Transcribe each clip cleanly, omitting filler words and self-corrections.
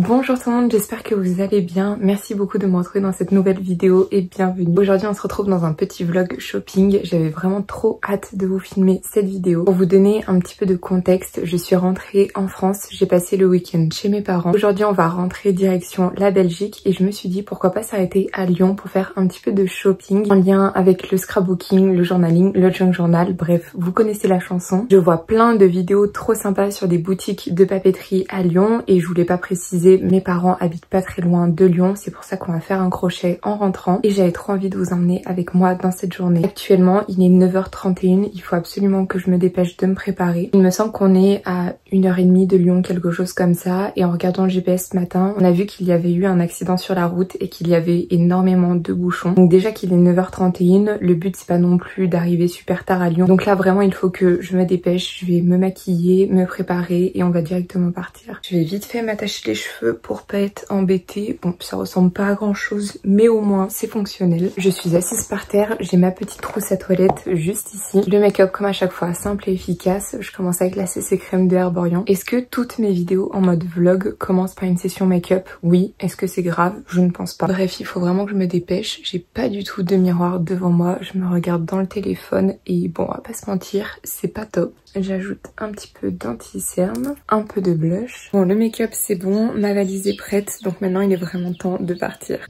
Bonjour tout le monde, j'espère que vous allez bien. Merci beaucoup de me retrouver dans cette nouvelle vidéo et bienvenue. Aujourd'hui on se retrouve dans un petit vlog shopping. J'avais vraiment trop hâte de vous filmer cette vidéo. Pour vous donner un petit peu de contexte, je suis rentrée en France, j'ai passé le week-end chez mes parents. Aujourd'hui on va rentrer direction la Belgique et je me suis dit pourquoi pas s'arrêter à Lyon pour faire un petit peu de shopping en lien avec le scrapbooking, le journaling, le junk journal, bref, vous connaissez la chanson. Je vois plein de vidéos trop sympas sur des boutiques de papeterie à Lyon et je voulais pas préciser, mes parents habitent pas très loin de Lyon, c'est pour ça qu'on va faire un crochet en rentrant et j'avais trop envie de vous emmener avec moi dans cette journée. Actuellement il est 9h31, il faut absolument que je me dépêche de me préparer. Il me semble qu'on est à 1h30 de Lyon, quelque chose comme ça, et en regardant le GPS ce matin, on a vu qu'il y avait eu un accident sur la route et qu'il y avait énormément de bouchons. Donc déjà qu'il est 9h31, le but c'est pas non plus d'arriver super tard à Lyon. Donc là vraiment il faut que je me dépêche, je vais me maquiller, me préparer et on va directement partir. Je vais vite fait m'attacher les cheveux pour pas être embêtée. Bon, ça ressemble pas à grand chose, mais au moins c'est fonctionnel. Je suis assise par terre, j'ai ma petite trousse à toilette juste ici. Le make-up comme à chaque fois, simple et efficace. Je commence avec la CC crème de Herborian. Est-ce que toutes mes vidéos en mode vlog commencent par une session make-up? Oui. Est-ce que c'est grave? Je ne pense pas. Bref, il faut vraiment que je me dépêche. J'ai pas du tout de miroir devant moi. Je me regarde dans le téléphone et bon, on va pas se mentir, c'est pas top. J'ajoute un petit peu d'anti-cerne, un peu de blush. Bon, le make-up c'est bon, ma valise est prête, donc maintenant il est vraiment temps de partir.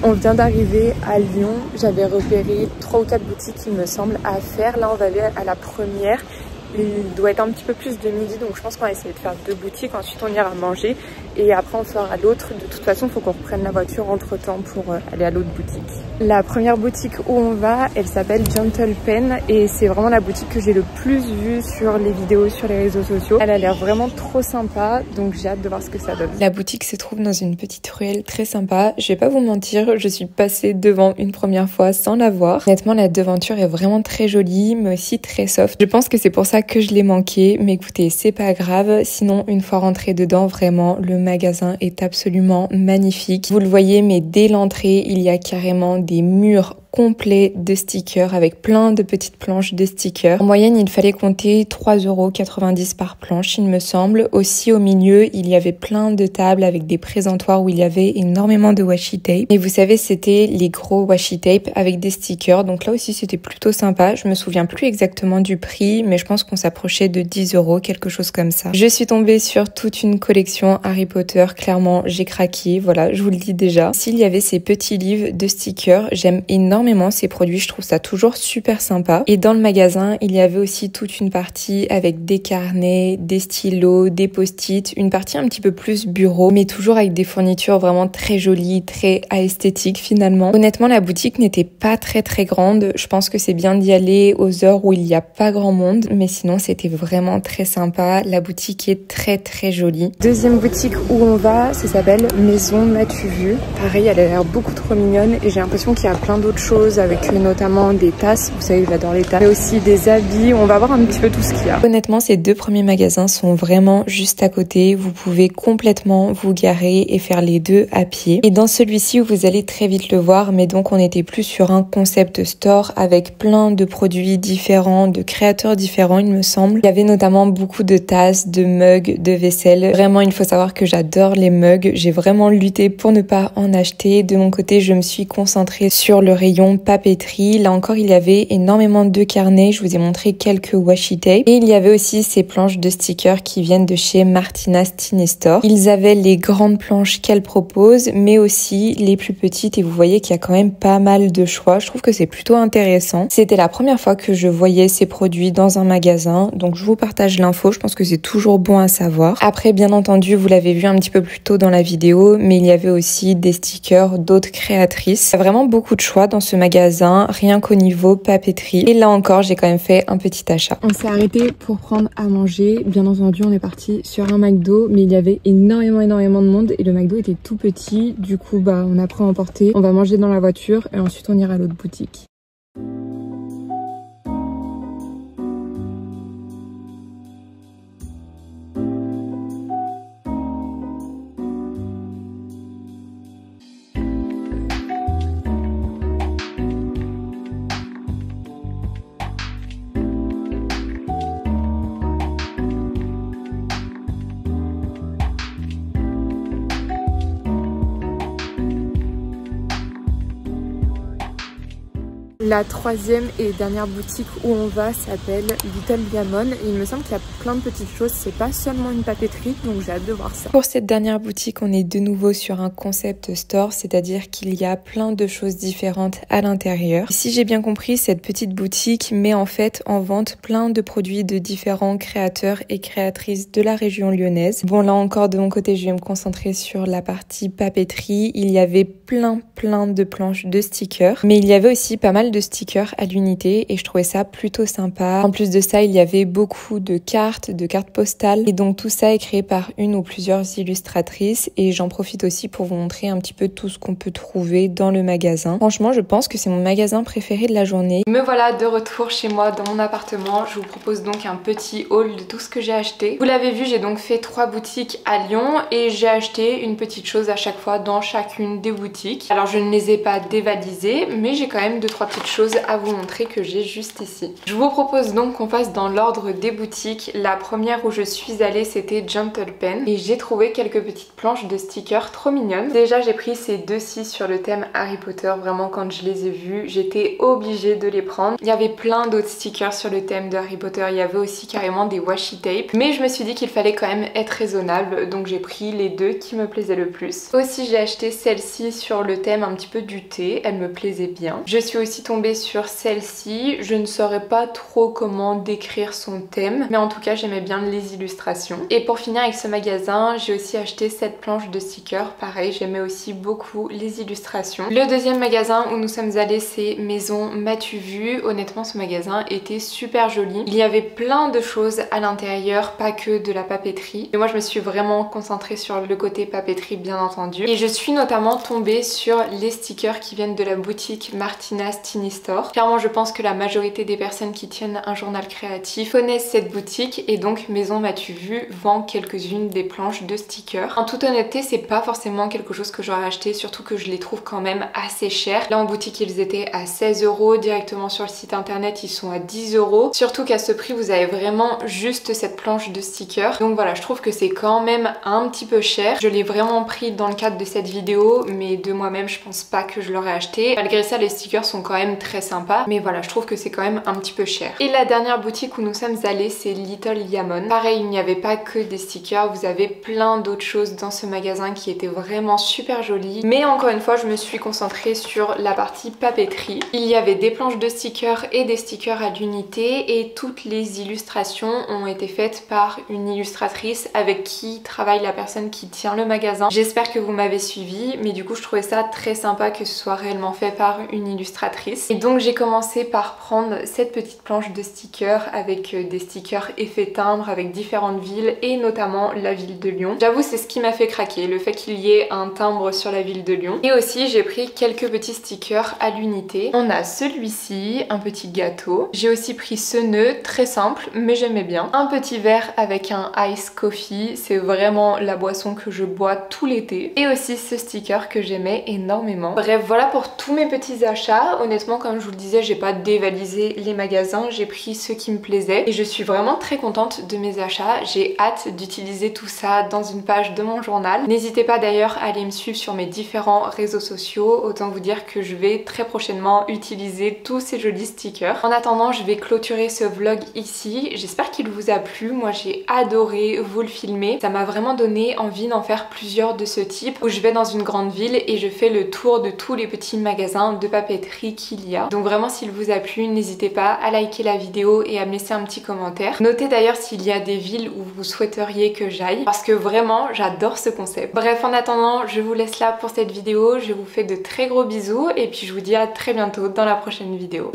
On vient d'arriver à Lyon, j'avais repéré 3 ou 4 boutiques il me semble à faire. Là on va aller à la première. Il doit être un petit peu plus de midi, donc je pense qu'on va essayer de faire 2 boutiques, ensuite on ira manger et après on fera l'autre. De toute façon il faut qu'on reprenne la voiture entre temps pour aller à l'autre boutique. La première boutique où on va, elle s'appelle Gentle Pen et c'est vraiment la boutique que j'ai le plus vue sur les vidéos sur les réseaux sociaux. Elle a l'air vraiment trop sympa, donc j'ai hâte de voir ce que ça donne. La boutique se trouve dans une petite ruelle très sympa. Je vais pas vous mentir, je suis passée devant une première fois sans la voir. Honnêtement la devanture est vraiment très jolie mais aussi très soft. Je pense que c'est pour ça que je l'ai manqué, mais écoutez, c'est pas grave. Sinon, une fois rentrée dedans, vraiment, le magasin est absolument magnifique. Vous le voyez, mais dès l'entrée, il y a carrément des murs complet de stickers avec plein de petites planches de stickers. En moyenne, il fallait compter 3,90 € par planche, il me semble. Aussi, au milieu, il y avait plein de tables avec des présentoirs où il y avait énormément de washi tape. Et vous savez, c'était les gros washi tape avec des stickers. Donc là aussi, c'était plutôt sympa. Je me souviens plus exactement du prix, mais je pense qu'on s'approchait de 10 €, quelque chose comme ça. Je suis tombée sur toute une collection Harry Potter. Clairement, j'ai craqué. Voilà, je vous le dis déjà. S'il y avait ces petits livres de stickers, j'aime énormément ces produits, je trouve ça toujours super sympa. Et dans le magasin, il y avait aussi toute une partie avec des carnets, des stylos, des post-it, une partie un petit peu plus bureau, mais toujours avec des fournitures vraiment très jolies, très esthétiques finalement. Honnêtement, la boutique n'était pas très grande. Je pense que c'est bien d'y aller aux heures où il n'y a pas grand monde, mais sinon c'était vraiment très sympa. La boutique est très jolie. Deuxième boutique où on va, ça s'appelle Maison M'as-tu vu. Pareil, elle a l'air beaucoup trop mignonne et j'ai l'impression qu'il y a plein d'autres choses avec notamment des tasses, vous savez j'adore les tasses, mais aussi des habits, on va voir un petit peu tout ce qu'il y a. Honnêtement ces 2 premiers magasins sont vraiment juste à côté, vous pouvez complètement vous garer et faire les 2 à pied. Et dans celui-ci vous allez très vite le voir, mais donc on était plus sur un concept store avec plein de produits différents, de créateurs différents il me semble. Il y avait notamment beaucoup de tasses, de mugs, de vaisselle. Vraiment il faut savoir que j'adore les mugs, j'ai vraiment lutté pour ne pas en acheter. De mon côté je me suis concentrée sur le rayon papeterie. Là encore il y avait énormément de carnets, je vous ai montré quelques washi tape et il y avait aussi ces planches de stickers qui viennent de chez Martina's Tiny Store. Ils avaient les grandes planches qu'elle propose mais aussi les plus petites et vous voyez qu'il y a quand même pas mal de choix. Je trouve que c'est plutôt intéressant. C'était la première fois que je voyais ces produits dans un magasin, donc je vous partage l'info, je pense que c'est toujours bon à savoir. Après bien entendu vous l'avez vu un petit peu plus tôt dans la vidéo, mais il y avait aussi des stickers d'autres créatrices. Il y a vraiment beaucoup de choix dans ce magasin, rien qu'au niveau papeterie. Et là encore, j'ai quand même fait un petit achat. On s'est arrêté pour prendre à manger. Bien entendu, on est parti sur un McDo, mais il y avait énormément de monde et le McDo était tout petit. Du coup, on a pris à emporter. On va manger dans la voiture et ensuite on ira à l'autre boutique. La troisième et dernière boutique où on va s'appelle Little Diamond. Il me semble qu'il y a plein de petites choses, c'est pas seulement une papeterie, donc j'ai hâte de voir ça. Pour cette dernière boutique, on est de nouveau sur un concept store, c'est-à-dire qu'il y a plein de choses différentes à l'intérieur. Si j'ai bien compris, cette petite boutique met en fait en vente plein de produits de différents créateurs et créatrices de la région lyonnaise. Bon, là encore de mon côté, je vais me concentrer sur la partie papeterie. Il y avait plein de planches de stickers, mais il y avait aussi pas mal de stickers à l'unité et je trouvais ça plutôt sympa. En plus de ça, il y avait beaucoup de cartes postales et donc tout ça est créé par une ou plusieurs illustratrices et j'en profite aussi pour vous montrer un petit peu tout ce qu'on peut trouver dans le magasin. Franchement, je pense que c'est mon magasin préféré de la journée. Me voilà de retour chez moi dans mon appartement. Je vous propose donc un petit haul de tout ce que j'ai acheté. Vous l'avez vu, j'ai donc fait 3 boutiques à Lyon et j'ai acheté une petite chose à chaque fois dans chacune des boutiques. Alors je ne les ai pas dévalisées, mais j'ai quand même 2-3 petites choses à vous montrer que j'ai juste ici. Je vous propose donc qu'on fasse dans l'ordre des boutiques. La première où je suis allée, c'était Gentle Pen et j'ai trouvé quelques petites planches de stickers trop mignonnes. Déjà j'ai pris ces 2-ci sur le thème Harry Potter, vraiment quand je les ai vus j'étais obligée de les prendre. Il y avait plein d'autres stickers sur le thème de Harry Potter, il y avait aussi carrément des washi tape, mais je me suis dit qu'il fallait quand même être raisonnable, donc j'ai pris les 2 qui me plaisaient le plus. Aussi j'ai acheté celle-ci sur le thème un petit peu du thé, elle me plaisait bien. Je suis aussi tombée sur celle-ci, je ne saurais pas trop comment décrire son thème, mais en tout cas j'aimais bien les illustrations. Et pour finir avec ce magasin, j'ai aussi acheté cette planche de stickers, pareil j'aimais aussi beaucoup les illustrations. Le deuxième magasin où nous sommes allés, c'est Maison M'as-tu vu. Honnêtement ce magasin était super joli, il y avait plein de choses à l'intérieur, pas que de la papeterie, et moi je me suis vraiment concentrée sur le côté papeterie bien entendu, et je suis notamment tombée sur les stickers qui viennent de la boutique Martina's Tiny Store. Clairement je pense que la majorité des personnes qui tiennent un journal créatif connaissent cette boutique et donc Maison M'as-tu vu vend quelques-unes des planches de stickers. En toute honnêteté c'est pas forcément quelque chose que j'aurais acheté, surtout que je les trouve quand même assez chers. Là en boutique ils étaient à 16 €, directement sur le site internet ils sont à 10 €. Surtout qu'à ce prix vous avez vraiment juste cette planche de stickers. Donc voilà, je trouve que c'est quand même un petit peu cher. Je l'ai vraiment pris dans le cadre de cette vidéo, mais de moi-même je pense pas que je l'aurais acheté. Malgré ça les stickers sont quand même très sympas, mais voilà je trouve que c'est quand même un petit peu cher. Et la dernière boutique où nous sommes allés, c'est Little Diamond. Pareil, il n'y avait pas que des stickers, vous avez plein d'autres choses dans ce magasin qui étaient vraiment super jolies. Mais encore une fois je me suis concentrée sur la partie papeterie. Il y avait des planches de stickers et des stickers à l'unité et toutes les illustrations ont été faites par une illustratrice avec qui travaille la personne qui tient le magasin. J'espère que vous m'avez suivi, mais du coup je trouvais ça très sympa que ce soit réellement fait par une illustratrice. Et donc j'ai commencé par prendre cette petite planche de stickers avec des stickers effet timbre avec différentes villes et notamment la ville de Lyon. J'avoue c'est ce qui m'a fait craquer, le fait qu'il y ait un timbre sur la ville de Lyon. Et aussi j'ai pris quelques petits stickers à l'unité. On a celui-ci, un petit gâteau. J'ai aussi pris ce nœud, très simple mais j'aimais bien. Un petit verre avec un ice coffee, c'est vraiment la boisson que je bois tout l'été. Et aussi ce sticker que j'aimais énormément. Bref, voilà pour tous mes petits achats. Honnêtement, comme je vous le disais, j'ai pas dévalisé les magasins, j'ai pris ceux qui me plaisaient et je suis vraiment très contente de mes achats. J'ai hâte d'utiliser tout ça dans une page de mon journal. N'hésitez pas d'ailleurs à aller me suivre sur mes différents réseaux sociaux. Autant vous dire que je vais très prochainement utiliser tous ces jolis stickers. En attendant, je vais clôturer ce vlog ici. J'espère qu'il vous a plu. Moi, j'ai adoré vous le filmer. Ça m'a vraiment donné envie d'en faire plusieurs de ce type où je vais dans une grande ville et je fais le tour de tous les petits magasins de papeterie qu'il y a. Donc vraiment, s'il vous a plu, n'hésitez pas à liker la vidéo et à me laisser un petit commentaire. Notez d'ailleurs s'il y a des villes où vous souhaiteriez que j'aille parce que vraiment, j'adore ce concept. Bref, en attendant, je vous laisse là pour cette vidéo. Je vous fais de très gros bisous et puis je vous dis à très bientôt dans la prochaine vidéo.